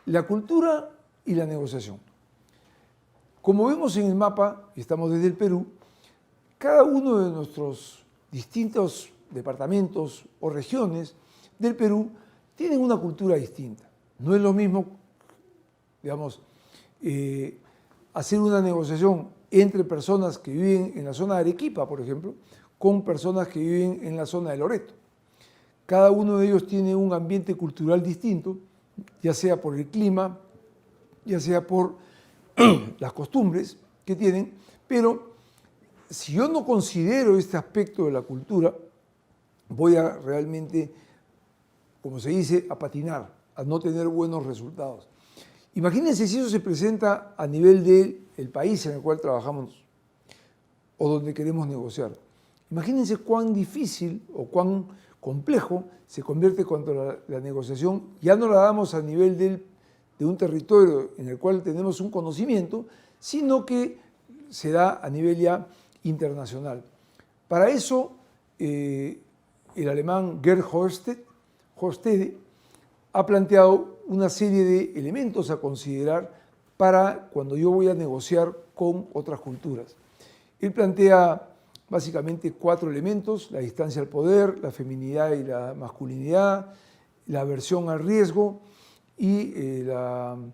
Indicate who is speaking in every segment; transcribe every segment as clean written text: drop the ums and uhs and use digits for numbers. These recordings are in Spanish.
Speaker 1: La cultura y la negociación. Como vemos en el mapa, y estamos desde el Perú, cada uno de nuestros distintos departamentos o regiones del Perú tienen una cultura distinta. No es lo mismo, digamos, hacer una negociación entre personas que viven en la zona de Arequipa, por ejemplo, con personas que viven en la zona de Loreto. Cada uno de ellos tiene un ambiente cultural distinto, ya sea por el clima, ya sea por las costumbres que tienen, pero si yo no considero este aspecto de la cultura, voy a realmente, como se dice, a patinar, a no tener buenos resultados. Imagínense si eso se presenta a nivel del país en el cual trabajamos o donde queremos negociar. Imagínense cuán difícil o cuán complejo se convierte cuando la negociación ya no la damos a nivel de un territorio en el cual tenemos un conocimiento, sino que se da a nivel ya internacional. Para eso, el alemán Gerd Hofstede ha planteado una serie de elementos a considerar para cuando yo voy a negociar con otras culturas. Él plantea básicamente 4 elementos: la distancia al poder, la feminidad y la masculinidad, la aversión al riesgo y el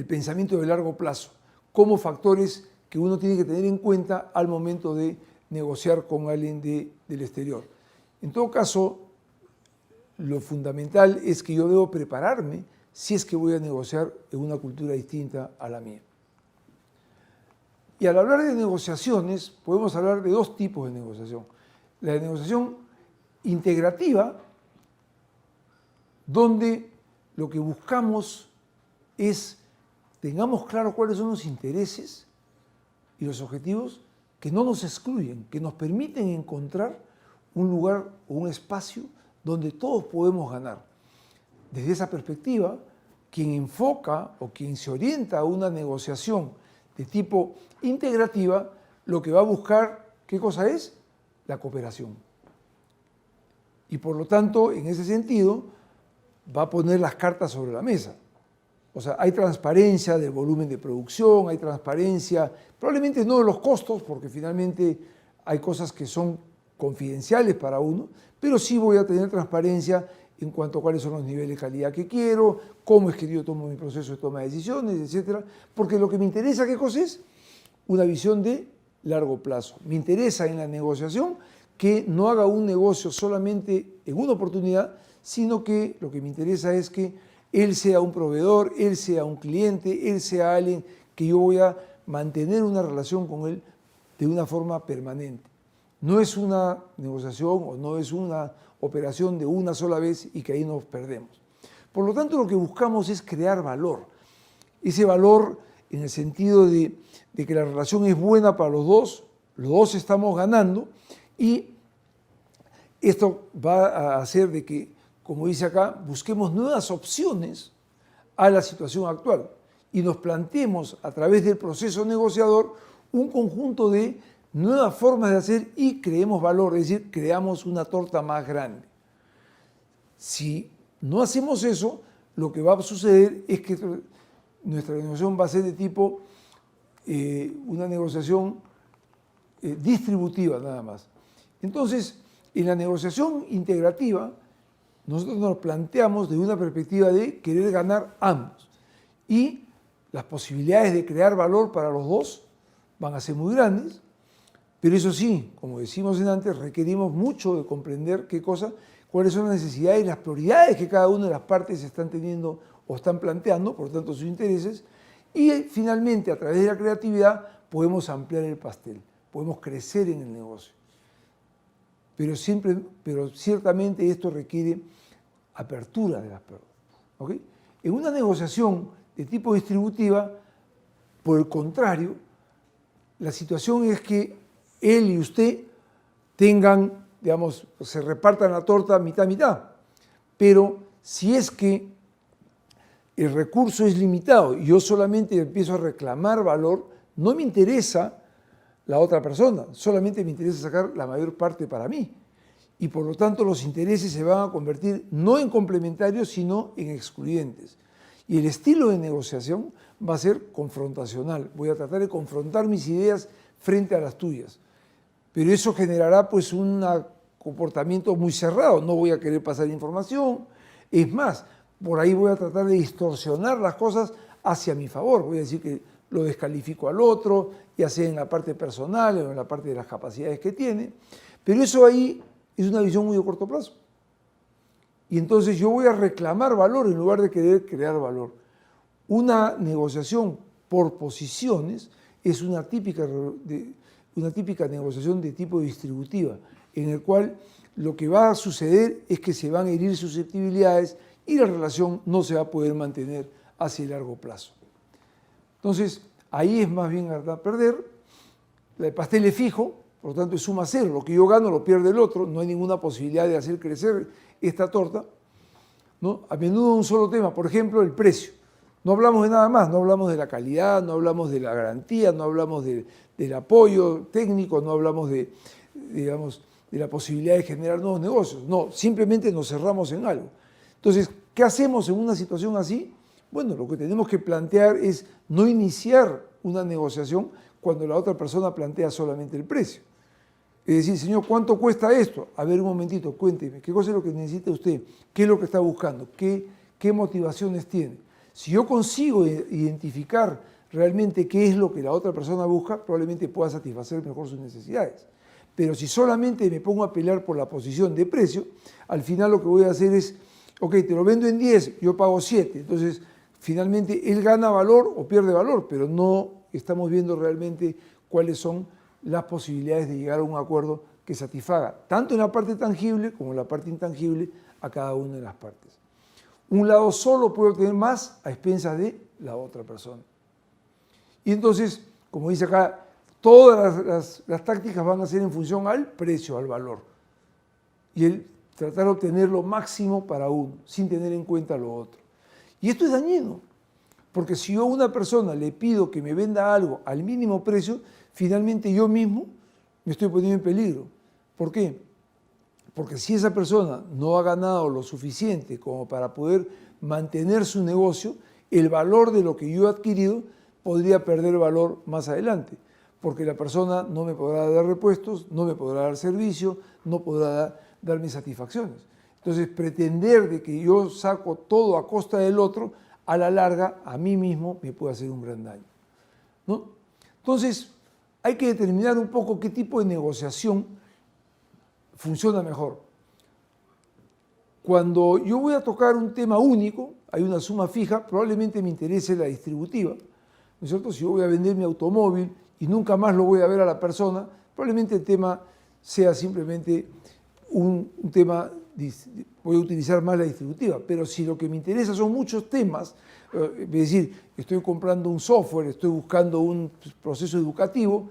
Speaker 1: pensamiento de largo plazo, como factores que uno tiene que tener en cuenta al momento de negociar con alguien del exterior. En todo caso, lo fundamental es que yo debo prepararme si es que voy a negociar en una cultura distinta a la mía. Y al hablar de negociaciones, podemos hablar de 2 tipos de negociación. La de negociación integrativa, donde lo que buscamos es tengamos claro cuáles son los intereses y los objetivos que no nos excluyen, que nos permiten encontrar un lugar o un espacio donde todos podemos ganar. Desde esa perspectiva, quien enfoca o quien se orienta a una negociación de tipo integrativa, lo que va a buscar, ¿qué cosa es? La cooperación. Y por lo tanto, en ese sentido, va a poner las cartas sobre la mesa. O sea, hay transparencia del volumen de producción, hay transparencia, probablemente no de los costos, porque finalmente hay cosas que son confidenciales para uno, pero sí voy a tener transparencia en cuanto a cuáles son los niveles de calidad que quiero, cómo es que yo tomo mi proceso de toma de decisiones, etc. Porque lo que me interesa, ¿qué cosa es? Una visión de largo plazo. Me interesa en la negociación que no haga un negocio solamente en una oportunidad, sino que lo que me interesa es que él sea un proveedor, él sea un cliente, él sea alguien que yo voy a mantener una relación con él de una forma permanente. No es una negociación o no es una operación de una sola vez y que ahí nos perdemos. Por lo tanto, lo que buscamos es crear valor. Ese valor en el sentido de que la relación es buena para los dos estamos ganando, y esto va a hacer de que, como dice acá, busquemos nuevas opciones a la situación actual y nos planteemos a través del proceso negociador un conjunto de nuevas formas de hacer y creemos valor, es decir, creamos una torta más grande. Si no hacemos eso, lo que va a suceder es que nuestra negociación va a ser de tipo una negociación distributiva nada más. Entonces, en la negociación integrativa, nosotros nos planteamos desde una perspectiva de querer ganar ambos. Y las posibilidades de crear valor para los dos van a ser muy grandes, pero eso sí, como decimos antes, requerimos mucho de comprender cuáles son las necesidades y las prioridades que cada una de las partes están teniendo o están planteando, por lo tanto sus intereses, y finalmente a través de la creatividad podemos ampliar el pastel, podemos crecer en el negocio. Pero ciertamente esto requiere apertura de las personas. ¿Okay? En una negociación de tipo distributiva, por el contrario, la situación es que él y usted tengan, digamos, se repartan la torta mitad-mitad. Pero si es que el recurso es limitado y yo solamente empiezo a reclamar valor, no me interesa la otra persona, solamente me interesa sacar la mayor parte para mí. Y por lo tanto los intereses se van a convertir no en complementarios, sino en excluyentes. Y el estilo de negociación va a ser confrontacional. Voy a tratar de confrontar mis ideas frente a las tuyas. Pero eso generará pues un comportamiento muy cerrado. No voy a querer pasar información. Es más, por ahí voy a tratar de distorsionar las cosas hacia mi favor. Voy a decir que lo descalifico al otro, ya sea en la parte personal o en la parte de las capacidades que tiene. Pero eso ahí es una visión muy a corto plazo. Y entonces yo voy a reclamar valor en lugar de querer crear valor. Una negociación por posiciones es una típica negociación de tipo distributiva, en el cual lo que va a suceder es que se van a herir susceptibilidades y la relación no se va a poder mantener hacia el largo plazo. Entonces, ahí es más bien ganar perder. El pastel es fijo, por lo tanto es suma cero. Lo que yo gano lo pierde el otro, no hay ninguna posibilidad de hacer crecer esta torta, ¿no? A menudo un solo tema, por ejemplo, el precio. No hablamos de nada más, no hablamos de la calidad, no hablamos de la garantía, no hablamos del apoyo técnico, no hablamos de la posibilidad de generar nuevos negocios. No, simplemente nos cerramos en algo. Entonces, ¿qué hacemos en una situación así? Bueno, lo que tenemos que plantear es no iniciar una negociación cuando la otra persona plantea solamente el precio. Es decir, señor, ¿cuánto cuesta esto? A ver, un momentito, cuénteme, ¿qué cosa es lo que necesita usted? ¿Qué es lo que está buscando? ¿Qué motivaciones tiene? Si yo consigo identificar realmente qué es lo que la otra persona busca, probablemente pueda satisfacer mejor sus necesidades. Pero si solamente me pongo a pelear por la posición de precio, al final lo que voy a hacer es, ok, te lo vendo en 10, yo pago 7. Entonces, finalmente, él gana valor o pierde valor, pero no estamos viendo realmente cuáles son las posibilidades de llegar a un acuerdo que satisfaga, tanto en la parte tangible como en la parte intangible, a cada una de las partes. Un lado solo puede obtener más a expensas de la otra persona. Y entonces, como dice acá, todas las tácticas van a ser en función al precio, al valor. Y el tratar de obtener lo máximo para uno, sin tener en cuenta lo otro. Y esto es dañino, porque si yo a una persona le pido que me venda algo al mínimo precio, finalmente yo mismo me estoy poniendo en peligro. ¿Por qué? Porque si esa persona no ha ganado lo suficiente como para poder mantener su negocio, el valor de lo que yo he adquirido podría perder valor más adelante, porque la persona no me podrá dar repuestos, no me podrá dar servicio, no podrá darme satisfacciones. Entonces, pretender de que yo saco todo a costa del otro, a la larga, a mí mismo me puede hacer un gran daño, ¿no? Entonces, hay que determinar un poco qué tipo de negociación funciona mejor. Cuando yo voy a tocar un tema único, hay una suma fija, probablemente me interese la distributiva, ¿no es cierto? Si yo voy a vender mi automóvil y nunca más lo voy a ver a la persona, probablemente el tema sea simplemente un tema, voy a utilizar más la distributiva. Pero si lo que me interesa son muchos temas, es decir, estoy comprando un software, estoy buscando un proceso educativo,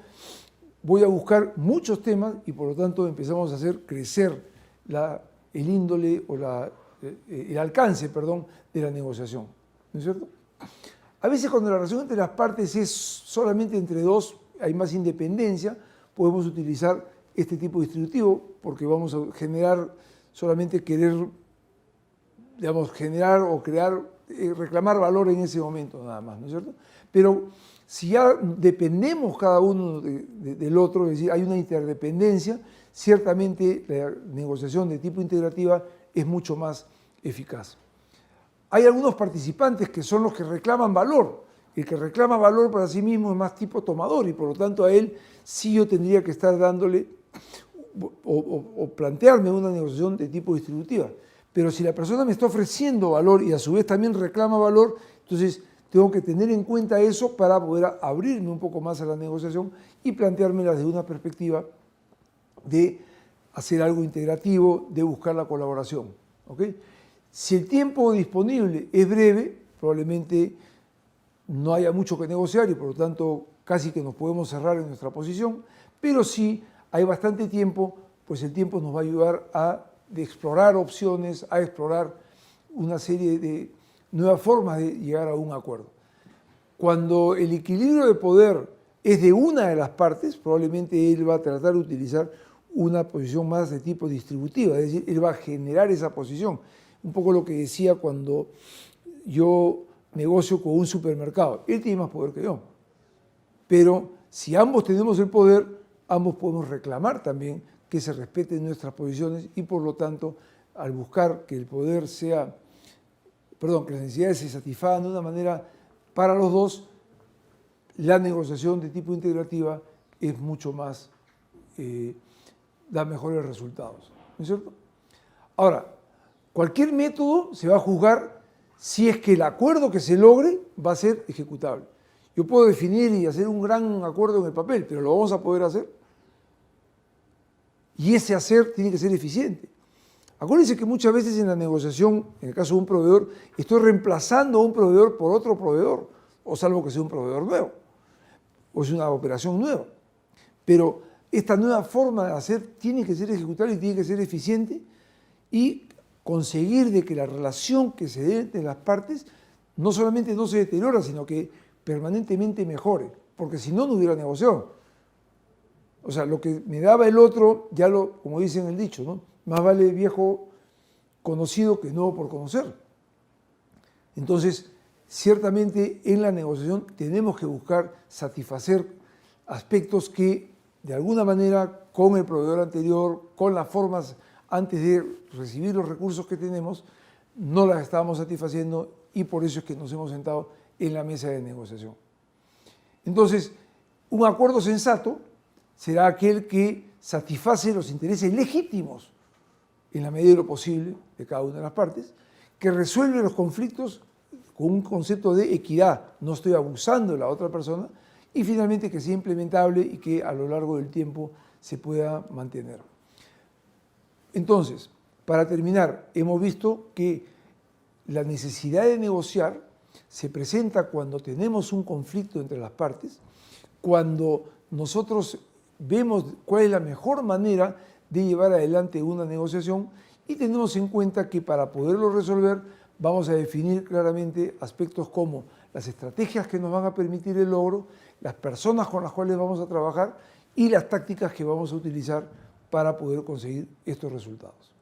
Speaker 1: voy a buscar muchos temas y por lo tanto empezamos a hacer crecer el índole o el alcance, de la negociación, ¿no es cierto? A veces cuando la relación entre las partes es solamente entre dos, hay más independencia, podemos utilizar este tipo distributivo porque vamos a generar solamente querer, digamos, generar o crear, reclamar valor en ese momento nada más, ¿no es cierto? Pero si ya dependemos cada uno del otro, es decir, hay una interdependencia, ciertamente la negociación de tipo integrativa es mucho más eficaz. Hay algunos participantes que son los que reclaman valor. El que reclama valor para sí mismo es más tipo tomador y por lo tanto a él sí yo tendría que estar dándole o plantearme una negociación de tipo distributiva. Pero si la persona me está ofreciendo valor y a su vez también reclama valor, entonces tengo que tener en cuenta eso para poder abrirme un poco más a la negociación y planteármela desde una perspectiva de hacer algo integrativo, de buscar la colaboración, ¿ok? Si el tiempo disponible es breve, probablemente no haya mucho que negociar y por lo tanto casi que nos podemos cerrar en nuestra posición, pero si hay bastante tiempo, pues el tiempo nos va a ayudar de explorar opciones, a explorar una serie de nuevas formas de llegar a un acuerdo. Cuando el equilibrio de poder es de una de las partes, probablemente él va a tratar de utilizar una posición más de tipo distributiva, es decir, él va a generar esa posición. Un poco lo que decía cuando yo negocio con un supermercado. Él tiene más poder que yo. Pero si ambos tenemos el poder, ambos podemos reclamar también que se respeten nuestras posiciones y por lo tanto, al buscar que el poder sea, perdón, que las necesidades se satisfagan de una manera para los dos, la negociación de tipo integrativa es mucho más, da mejores resultados, ¿no es cierto? Ahora, cualquier método se va a juzgar si es que el acuerdo que se logre va a ser ejecutable. Yo puedo definir y hacer un gran acuerdo en el papel, pero ¿lo vamos a poder hacer? Y ese hacer tiene que ser eficiente. Acuérdense que muchas veces en la negociación, en el caso de un proveedor, estoy reemplazando a un proveedor por otro proveedor, o salvo que sea un proveedor nuevo, o es una operación nueva. Pero esta nueva forma de hacer tiene que ser ejecutable y tiene que ser eficiente y conseguir de que la relación que se dé entre las partes no solamente no se deteriora, sino que permanentemente mejore, porque si no, no hubiera negociación. O sea, lo que me daba el otro, ya lo, como dicen el dicho, ¿no? Más vale viejo conocido que nuevo por conocer. Entonces, ciertamente en la negociación tenemos que buscar satisfacer aspectos que de alguna manera con el proveedor anterior, con las formas antes de recibir los recursos que tenemos, no las estábamos satisfaciendo y por eso es que nos hemos sentado en la mesa de negociación. Entonces, un acuerdo sensato será aquel que satisface los intereses legítimos en la medida de lo posible de cada una de las partes, que resuelve los conflictos con un concepto de equidad, no estoy abusando de la otra persona, y finalmente que sea implementable y que a lo largo del tiempo se pueda mantener. Entonces, para terminar, hemos visto que la necesidad de negociar se presenta cuando tenemos un conflicto entre las partes, cuando nosotros vemos cuál es la mejor manera de llevar adelante una negociación y tenemos en cuenta que para poderlo resolver vamos a definir claramente aspectos como las estrategias que nos van a permitir el logro, las personas con las cuales vamos a trabajar y las tácticas que vamos a utilizar para poder conseguir estos resultados.